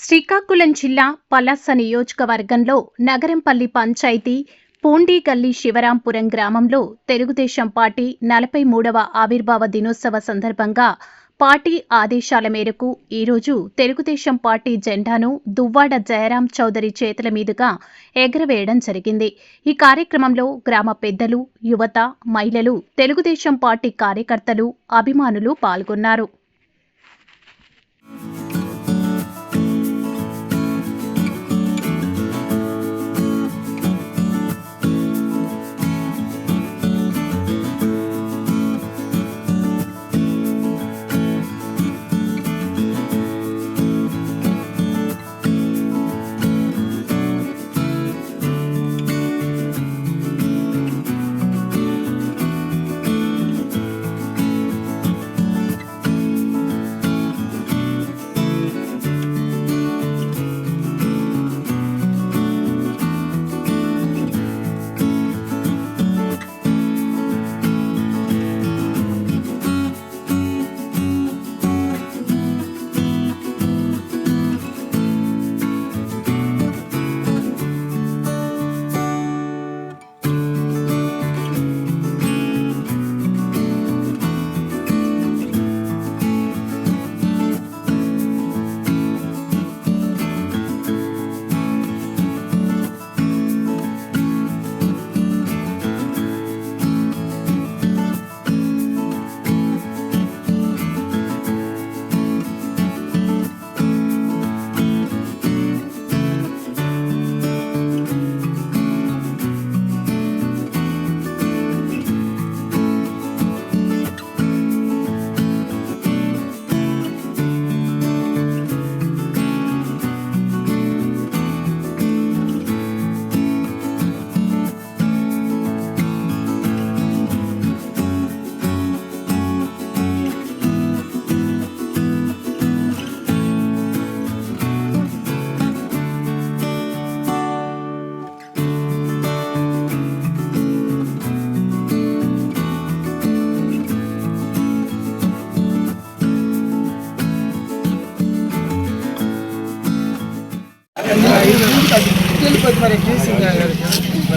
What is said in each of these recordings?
శ్రీకాకుళం జిల్లా పలాస నియోజకవర్గంలో నగరంపల్లి పంచాయతీ పూండిగల్లి శివరాంపురం గ్రామంలో తెలుగుదేశం పార్టీ 43వ ఆవిర్భావ దినోత్సవ సందర్భంగా పార్టీ ఆదేశాల మేరకు ఈరోజు తెలుగుదేశం పార్టీ జెండాను దువ్వాడ జయరాం చౌదరి చేతుల మీదుగా ఎగురవేయడం జరిగింది. ఈ కార్యక్రమంలో గ్రామ పెద్దలు, యువత, మహిళలు, తెలుగుదేశం పార్టీ కార్యకర్తలు, అభిమానులు పాల్గొన్నారు.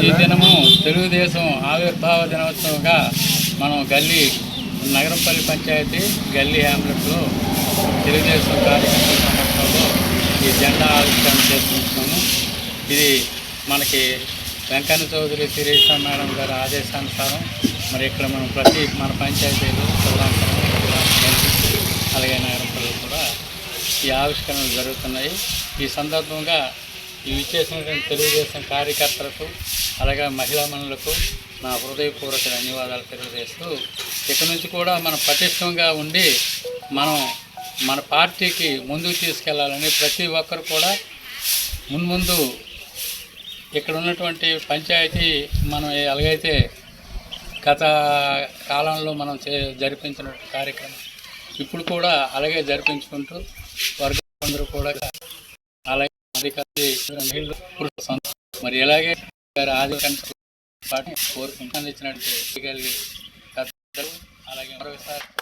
ఈ దినము తెలుగుదేశం ఆవిర్భావ దినోత్సవంగా మనం గల్లీ నగరంపల్లి పంచాయతీ గల్లీ హ్యామ్లెట్లో తెలుగుదేశం కార్యక్రమాల సమక్షంలో ఈ జెండా ఆవిష్కరణ చేసుకుంటున్నాము. ఇది మనకి వెంకన్న చౌదరి శిరీష మేడం గారి ఆదేశానుసారం మరి ఇక్కడ మనం మన పంచాయతీలు అలాగే నగరంపల్లి కూడా ఈ ఆవిష్కరణలు జరుగుతున్నాయి. ఈ సందర్భంగా ఈ విచ్చేసినటువంటి తెలుగుదేశం కార్యకర్తలకు అలాగే మహిళా మనులకు నా హృదయపూర్వక ధన్యవాదాలు తెలియజేస్తూ ఇక్కడి నుంచి కూడా మనం పటిష్టంగా ఉండి మన పార్టీకి ముందుకు తీసుకెళ్లాలని ప్రతి ఒక్కరు కూడా మున్ముందు ఇక్కడ ఉన్నటువంటి పంచాయతీ మనం ఎలాగైతే గత కాలంలో మనం జరిపించిన కార్యక్రమం ఇప్పుడు కూడా అలాగే జరిపించుకుంటూ వర్గందరూ కూడా అలాగే మహిళలు మరి ఎలాగే ఆదివారం పార్టీ కోరుకుంటాను ఇచ్చినట్టు అలాగే మరోసారి